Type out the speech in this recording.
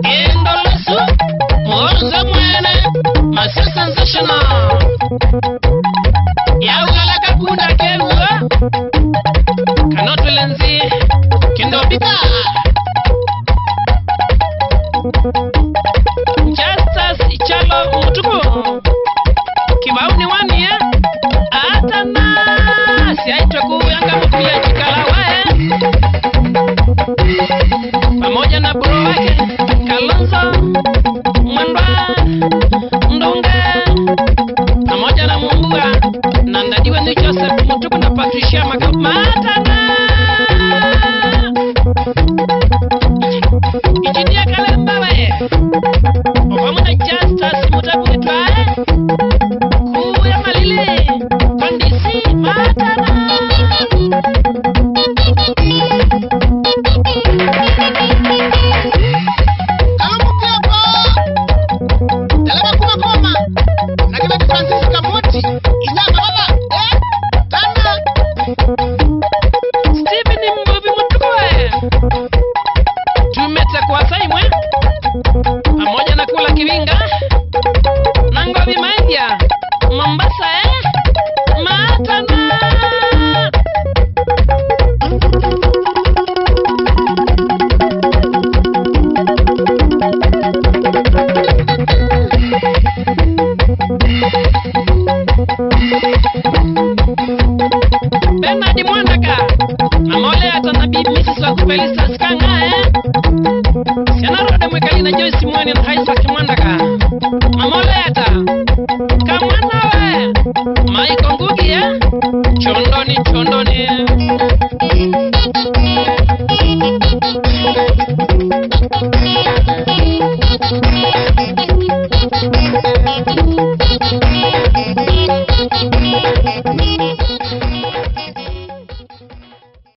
Indolosu, Morza Mwene, Master Sensational. Yawala Kakunda Kelwa, Kanotu Lenzi, Kindopika. Justus Ichalo Mutuku, Kibauni Wani, Atana, Siaitoku Yanga Mukulia Chikalawa, pamoja na bro wake Kalonzo Mwandwa Ndonga, pamoja na Mumbua na Ndadiwe ni Joseph Mutuku na Patricia Matana. Ijidia Kalemba we Ofamuda Justus Mutaku nitwae Kuya Malile Kondisi Matana. Pamoja na kula kiwinga na ngovi maindia Mombasa Matana. Bernard Mwandaka Mamole atana bibi Mrs. Wakupelisa Skanga Siana Rode Mwekali na Joyce Mwene na Isaac Mwandaka Mamole ata Kamwana we Maiko Ngugi Chondoni